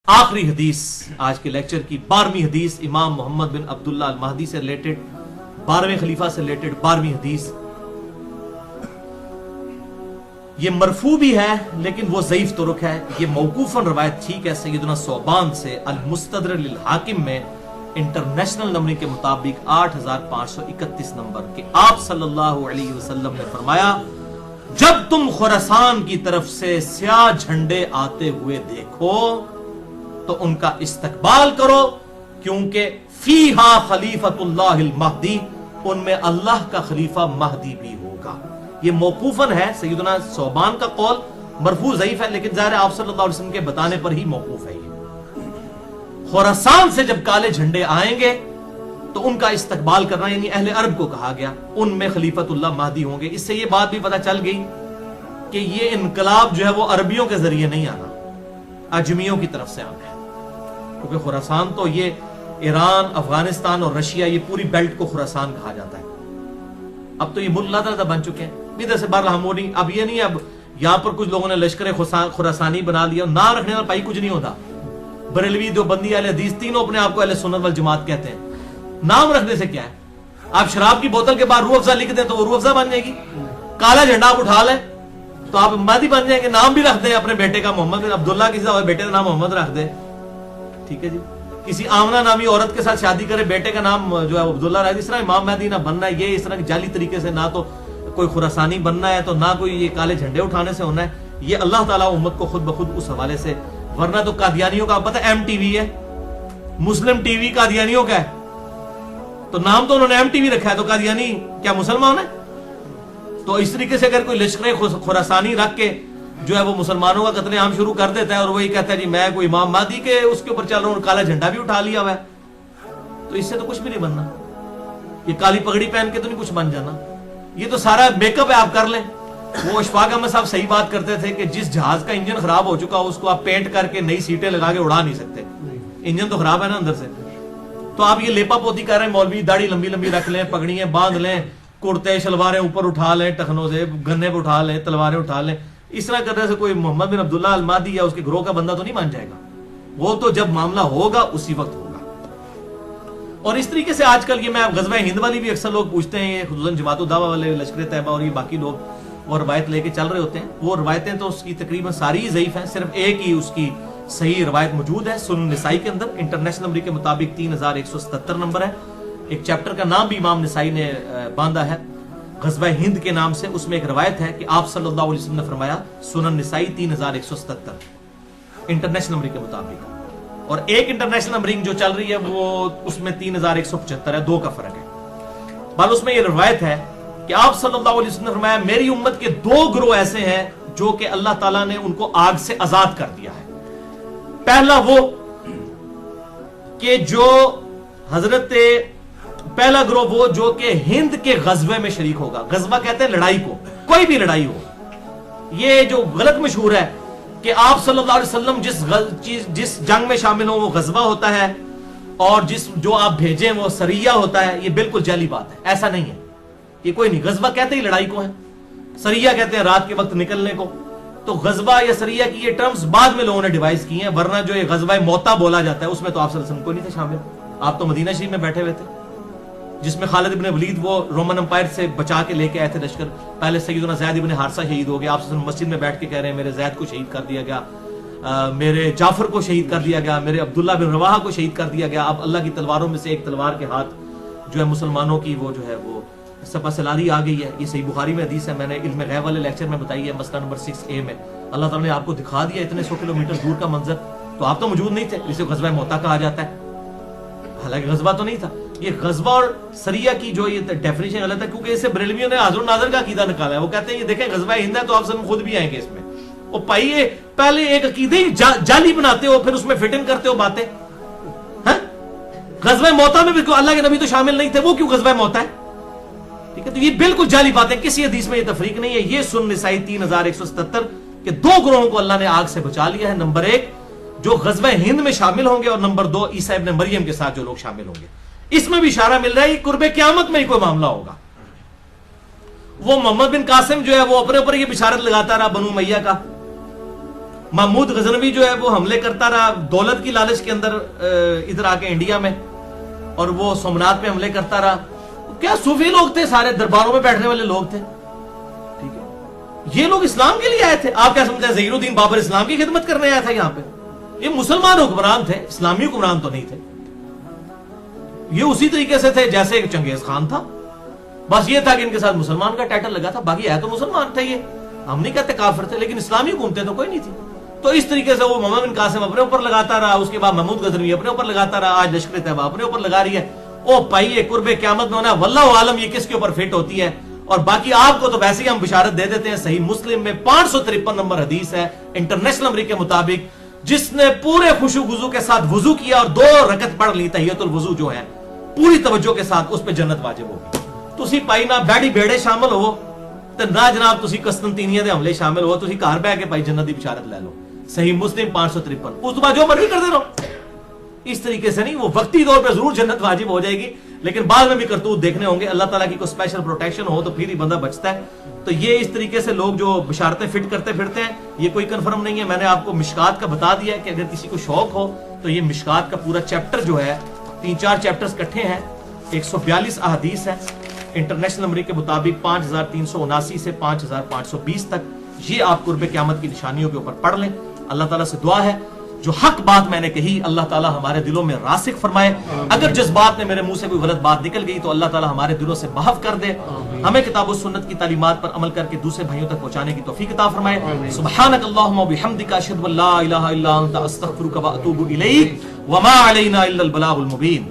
आखिरी हदीस आज के लेक्चर की 12वीं हदीस इमाम मोहम्मद बिन अब्दुल्ला अल महदी से रिलेटेड, 12वें खलीफा से रिलेटेड 12वीं हदीस। ये मरफू भी है लेकिन वो ज़ईफ तुरुक है। ये मौकूफन रवायत ठीक है सैयदना सोबान से अल मुस्तदरक लिल हाकिम में इंटरनेशनल नंबरिंग के मुताबिक 8531 नंबर के आप सल्लल्लाहु अलैहि वसल्लम ने फरमाया, जब तुम खुरासान की तरफ से स्याह झंडे आते हुए देखो तो उनका इस्तकबाल करो, क्योंकि फीहा खलीफतुल्लाहिल महदी, उनमें अल्लाह का खलीफा महदी भी होगा। ये मौकूफन है सैयदना सोबान का कौल, मरफू ज़ईफ है लेकिन ज़ाहिर आप सल्लल्लाहु अलैहि वसल्लम के बताने पर ही मौकूफ है। ये खुरासान से जब काले झंडे आएंगे तो उनका इस्तकबाल करना, यानी अहले अरब को कहा गया, उनमें खलीफतुल्लाह महदी होंगे। इससे ये बात भी पता चल गई कि ये इनकलाब जो है वो अरबियों के जरिए नहीं आना, अजमियों की तरफ से आना है, क्योंकि खुरासान तो ये ईरान, अफगानिस्तान और रशिया, ये पूरी बेल्ट को खुरासान कहा जाता है। अब तो ये मुल्क लादा बन चुके हैं इधर से बाहर हम नहीं। अब ये नहीं, अब यहां पर कुछ लोगों ने लश्कर खुरासानी बना लिया, नाम रखने वाला भाई कुछ नहीं होता। बरेलवी, देवबंदी, अहले हदीस तीनों अपने आप को अहले सुन्नत वल जमात कहते हैं। नाम रखने से क्या है? आप शराब की बोतल के बाद रूह अफ़ज़ा लिख दें तो वो रूह अफ़ज़ा बन जाएगी। काला झंडा आप उठा लें तो आप महदी बन जाएंगे। नाम भी रख दें अपने बेटे का मोहम्मद बिन अब्दुल्ला, किसी बेटे का नाम मोहम्मद रख दे, ठीक है जी। किसी आमना नामी औरत के साथ शादी करे, बेटे का नाम जो है अब्दुल्ला रख दे। इस तरह इमाम महदी ना बनना है, ये इस तरह की जाली तरीके से ना तो कोई खुरासानी बनना है तो ना कोई ये काले झंडे उठाने से होना है। ये अल्लाह ताला उम्मत को खुद ब खुद उस हवाले से, वरना तो कादियानियों का पता है MTV है, मुस्लिम टीवी कादियानियों का है, तो नाम तो उन्होंने MTV रखा है, तो कादियानी क्या मुसलमान है? तो इस तरीके से अगर कोई लश्कर खुरासानी रख के जो है वो मुसलमानों का कत्लेआम शुरू कर देता है और वही कहता है जी मैं कोई इमाम महदी के उसके ऊपर चल रहा हूं, काला झंडा भी उठा लिया हुआ है, तो इससे तो कुछ भी नहीं बनना। ये काली पगड़ी पहन के तो नहीं कुछ बन जाना। ये तो सारा मेकअप है, आप कर लें। वो अशफाक अहमद साहब सही बात करते थे कि जिस जहाज का इंजन खराब हो चुका उसको आप पेंट करके नई सीटें लगा के उड़ा नहीं सकते, इंजन तो खराब है ना अंदर से। तो आप ये लेपा पोती कर रहे हैं, मौलवी दाढ़ी लंबी लंबी रख लें, पगड़ियां बांध लें, कुर्ते शलवारें ऊपर उठा लें, टखनों से गन्ने पे उठा लें, तलवारें उठा लें, इस तरह करने से कोई मोहम्मद बिन अब्दुल्ला अल महदी या उसके ग्रोह का बंदा तो नहीं मान जाएगा। वो तो जब मामला होगा उसी वक्त होगा। और इस तरीके से आजकल ये मैं गज़वा हिंद वाली भी अक्सर लोग पूछते हैं, खुसूसन जमात उद दावा वाले, लश्कर तैयबा और ये बाकी लोग वो रवायत लेके चल रहे होते हैं। वो रवायतें तो उसकी तकरीबन सारी ही ज़ईफ हैं, सिर्फ एक ही उसकी सही रवायत मौजूद है सुनन निसाई के अंदर। इंटरनेशनल नंबर के मुताबिक 3177 नंबर है। एक चैप्टर का नाम भी इमाम निसाई ने बांधा है गज़वा हिंद के नाम से। उसमें एक रवायत है कि आप सल्लल्लाहु अलैहि वसल्लम ने फरमाया, सुनन निसाई 3177 इंटरनेशनल नंबरिंग के मुताबिक, और एक इंटरनेशनल नंबरिंग जो चल रही है वो उसमें 3175 है, 2 का फर्क है। बल उसमें ये रवायत है कि आप सल्लल्लाहु अलैहि वसल्लम ने फरमाया, मेरी उम्मत के 2 ग्रोह ऐसे हैं जो कि अल्लाह ताला ने उनको आग से आजाद कर दिया है। पहला वो कि जो पहला ग्रोह वो जो कि हिंद के गज़वे में शरीक होगा। गज़वा कहते हैं लड़ाई को, कोई भी लड़ाई हो। ये जो गलत मशहूर है कि आप सल्लल्लाहु अलैहि वसल्लम जिस जंग में शामिल हो वो गज़वा होता है और जो आप भेजें वो सरिया होता है, ये बिल्कुल जाली बात है, ऐसा नहीं है। ये कोई नहीं, गज़वा कहते ही लड़ाई को है, सरिया कहते हैं रात के वक्त निकलने को। तो गज़वा या सरिया की ये टर्म्स बाद में लोगों ने डिवाइस की हैं, वरना जो ये गज़वा मोता बोला जाता है उसमें तो आप सल्लल्लाहु अलैहि वसल्लम को नहीं थे शामिल। आप तो मदीना शरीफ में बैठे हुए थे, जिसमें खालिद इब्न वलीद वो रोमन एम्पायर से बचा के लेके आए थे लश्कर। पहले सैयदना ज़ैद इब्न हारिसा शहीद हो गया, आप मस्जिद में बैठ के कह रहे हैं मेरे ज़ैद को शहीद कर दिया गया, मेरे जाफर को शहीद कर दिया गया, मेरे अब्दुल्ला बिन रवाहा को शहीद कर दिया गया। अब अल्लाह की तलवारों में से एक तलवार के हाथ जो है मुसलमानों की वो जो है वो सपा सलारी आ गई है। ये सही बुखारी में हदीस है, मैंने इल्म गैब वाले लेक्चर में बताई है, मसला नंबर 6A में। अल्लाह ताला ने आपको दिखा दिया इतने 100 किलोमीटर दूर का मंजर, तो आप तो मौजूद नहीं थे, जिसे गज़वा मोता कहा जाता है, हालांकि गज़वा तो नहीं था। ये गज़वा और सरिया की जो ये डेफिनेशन गलत है, क्योंकि इसे बरेलवियों ने हाज़िर नाज़िर का अकीदा निकाला है। वो कहते हैं ये देखें गज़वा हिंद है तो आप सब खुद भी आएंगे इसमें। वो पाइए पहले एक अकीदे ही जाली बनाते हो, फिर उसमें फिट इन करते हो बातें। गज़वा मोता में भी अल्लाह के नबी तो शामिल नहीं थे, वो क्यों गज़वा मोता है? ठीक है, तो ये बिल्कुल जाली बातें, किसी हदीस में ये तफरीक नहीं है। ये सुनन निसाई 3177 के 2 ग्रोहों को अल्लाह ने आग से बचा लिया है। नंबर 1 जो गज़वा हिंद में शामिल होंगे, और नंबर 2 ईसा इब्न मरियम के साथ जो लोग शामिल होंगे। इसमें भी इशारा मिल रहा है कुर्बे क़यामत में ही कोई मामला होगा। वो मोहम्मद बिन कासिम जो है वो अपने ऊपर ये बिशारत लगाता रहा बनु उमैया का, محمود غزنوی جو ہے وہ حملے کرتا رہا دولت کی لالچ کے اندر ادھر آ کے انڈیا میں، اور وہ سومنات پہ حملے کرتا رہا. کیا صوفی لوگ تھے، سارے درباروں میں بیٹھنے والے لوگ تھے. ٹھیک ہے، یہ لوگ اسلام کے لیے آئے تھے. آپ کیا سمجھتے ہیں ظہیر الدین بابر اسلام کی خدمت کرنے آیا تھا یہاں پہ؟ یہ مسلمان حکمران تھے، اسلامی حکمران تو نہیں تھے. یہ اسی طریقے سے تھے جیسے چنگیز خان تھا، بس یہ تھا کہ ان کے ساتھ مسلمان کا ٹائٹل لگا تھا، باقی ہے تو مسلمان تھے. یہ ہم نہیں کہتے کافر تھے، لیکن اسلامی حکومتیں تو کوئی نہیں تھی. تو اس طریقے سے وہ محمد بن قاسم اپنے اوپر لگاتا رہا، اس کے بعد محمود غزنوی اپنے اوپر لگاتا رہا، آج لشکر طیبہ اپنے اوپر لگا رہی ہے. او پائیے قرب قیامت میں ہونا واللہ عالم یہ کس کے اوپر فٹ ہوتی ہے. اور باقی آپ کو تو ویسے ہی ہم بشارت دے دیتے ہیں، صحیح مسلم میں 553 نمبر حدیث ہے انٹرنیشنل نمبر کے مطابق، جس نے پورے خشوع وضو کے ساتھ وضو کیا اور 2 رکعت پڑھ لی تحیۃ الوضو جو ہے پوری توجہ کے ساتھ، اس پہ جنت واجب ہوگی. تسی پائی نہ بیڑی بیڑے شامل ہو تے نہ جناب تسی قسطنطینیہ دے حملے شامل ہو، تسی گھر بیٹھ کے پائی جنت دی بشارت لے لو. صحیح مسلم 553. اس تو بعد جو مرضی کرتے رہو. اس طریقے سے نہیں، وہ وقتی طور پہ ضرور جنت واجب ہو جائے گی، لیکن بعد میں بھی کرتوت دیکھنے ہوں گے. اللہ تعالیٰ کی کوئی اسپیشل پروٹیکشن ہو تو پھر ہی بندہ بچتا ہے. تو یہ اس طریقے سے لوگ جو بشارتیں فٹ کرتے پھرتے ہیں، یہ کوئی کنفرم نہیں ہے. میں نے آپ کو مشکات کا بتا دیا ہے کہ اگر کسی کو شوق ہو تو یہ مشکات کا پورا چیپٹر جو ہے 3-4 چیپٹرز کٹھے ہیں، 142 احادیث ہے انٹرنیشنل نمبر کے مطابق 5379 سے 5520 تک. یہ آپ قرب قیامت کی نشانیوں کے اوپر پڑھ لیں. اللہ تعالیٰ سے دعا ہے جو حق بات میں نے کہی اللہ تعالیٰ ہمارے دلوں میں راسخ فرمائے. اگر جس بات نے میرے منہ سے کوئی غلط بات نکل گئی تو اللہ تعالیٰ ہمارے دلوں سے محو کر دے. ہمیں کتاب و سنت کی تعلیمات پر عمل کر کے دوسرے بھائیوں تک پہنچانے کی توفیق عطا فرمائے. سبحانک اللہم و بحمدک اشہد ان لا الہ الا انت استغفرک و اتوب الیک وما علینا الا البلاغ المبین.